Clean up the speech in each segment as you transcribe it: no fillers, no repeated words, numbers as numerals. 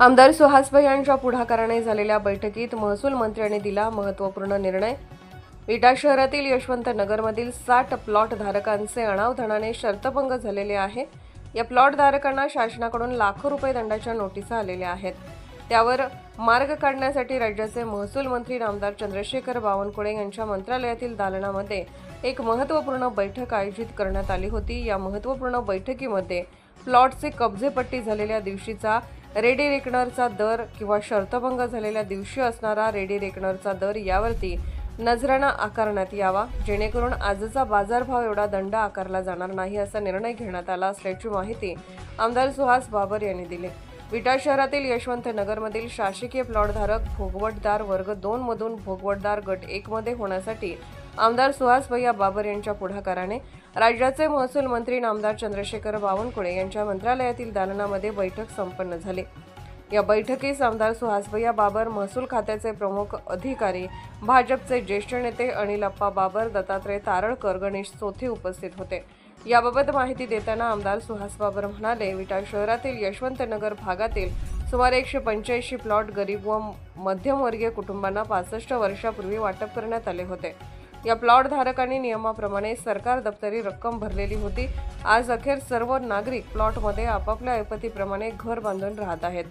आमदार सुहासभाई यांच्या पुढाकाराने झालेल्या बैठकीत महसूल मंत्र्यांनी दिला महत्त्वपूर्ण निर्णय। विटा शहरातील यशवंत नगरमधील 60 प्लॉट धारकांचे अनावधानाने शर्तभंग झालेले आहे। या प्लॉट धारकांना शासनाकडून लाखो रुपये दंडाच्या नोटिसा आलेल्या आहेत। त्यावर मार्ग काढण्यासाठी राज्याचे महसूल मंत्री आमदार चंद्रशेखर बावनकुळे यांच्या मंत्रालयातील दालनामध्ये एक महत्त्वपूर्ण बैठक आयोजित करण्यात आली होती। या महत्त्वपूर्ण बैठकीमध्ये प्लॉटचे कब्जेपट्टी झालेल्या दिवशीचा रेडी रेकनरचा दर किंवा शर्तभंग झालेल्या दिवशी असणारा रेडी रेकनरचा दर यावरती नजराणा आकारण्यात यावा, जेणेकरून आजचा बाजारभाव एवढा दंड आकारला जाणार नाही असा निर्णय घेण्यात आला असल्याची माहिती आमदार सुहास बाबर यांनी दिली। विटा शहरातील यशवंत नगरमधील शासकीय प्लॉटधारक भोगवटदार वर्ग 2 मधून भोगवटदार गट 1 मध्ये होण्यासाठी आमदार सुहासभाई बाबर यांच्या पुढाकाराने राज्याचे महसूल मंत्री आमदार चंद्रशेखर बावनकुळे यांच्या मंत्रालयातील दालनामध्ये बैठक संपन्न झाली। या बैठकीस आमदार सुहासभाई बाबर, महसूल खात्याचे प्रमुख अधिकारी, भाजपचे ज्येष्ठ नेते अनिल अप्पा बाबर, दत्तात्रय तारळकर, गणेश चोथे उपस्थित होते। याबाबत माहिती देताना आमदार सुहास बाबर म्हणाले, विटा शहरातील यशवंत नगर भागातील सुमारे 185 प्लॉट गरीब व मध्यमवर्गीय कुटुंबांना 65 वर्षापूर्वी वाटप करण्यात आले होते। या प्लॉट धारकांनी नियमाप्रमाणे सरकार दप्तरी रक्कम भरलेली होती। आज अखेर सर्व नागरिक प्लॉटमध्ये आपापल्या ऐपतीप्रमाणे घर बांधून राहत आहेत,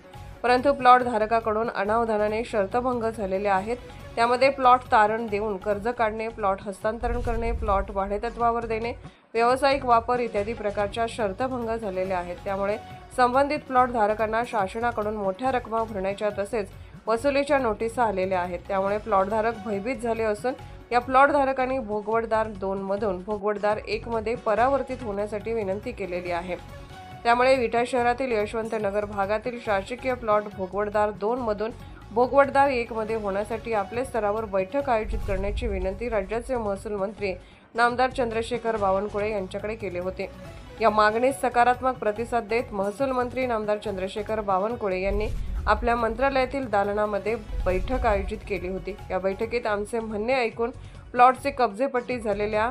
परंतु प्लॉट धारकाकडून अनावधानाने शर्तभंग झालेले आहेत। त्यामध्ये प्लॉट तारण देऊन कर्ज काढणे, प्लॉट हस्तांतरण करणे, प्लॉट भाडेतत्वावर देणे, व्यावसायिक वापर इत्यादी प्रकारच्या शर्तभंग झालेल्या आहेत। त्यामुळे संबंधित प्लॉट धारकांना शासनाकडून मोठ्या रकमा भरण्याच्या तसेच वसुलीच्या नोटिसा आलेल्या आहेत। त्यामुळे प्लॉट धारक भयभीत झाले असून या प्लॉट धारकांनी भोगवटदार 2 मधून भोगवटदार 1 मध्ये परावर्तित होण्यासाठी विनंती केलेली आहे। त्यामुळे विटा शहरातील यशवंत नगर भागातील शासकीय प्लॉट भोगवटदार 2 मधून भोगवटदार 1 मध्ये होण्यासाठी आपल्या स्तरावर बैठक आयोजित करण्याची विनंती राज्याचे महसूल मंत्री आमदार चंद्रशेखर बावनकुळे यांच्याकडे केली होती। या मागणीस सकारात्मक प्रतिसाद देत महसूल मंत्री आमदार चंद्रशेखर बावनकुळे यांनी आपल्या मंत्रालयातील दालनामध्ये बैठक आयोजित केली होती। या बैठकीत आमचे म्हणणे ऐकून प्लॉटचे कब्जेपट्टी झालेल्या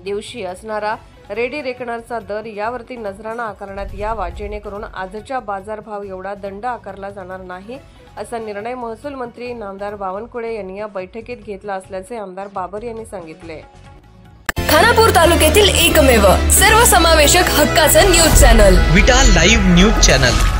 दिवशी असणारा रेडी रेकनरचा दर यावरती नजराणा आकारण्यात यावा, जेणेकरून आजच्या बाजारभाव एवढा दंड आकारला जाणार नाही असा निर्णय महसूल मंत्री आमदार बावनकुळे यांनी या बैठकीत घेतला असल्याचे आमदार बाबर यांनी सांगितले। खानापूर तालुक्यातील एकमेव सर्वसमावेशक हक्काचं न्यूज चॅनल विटा लाईव्ह न्यूज चॅनल।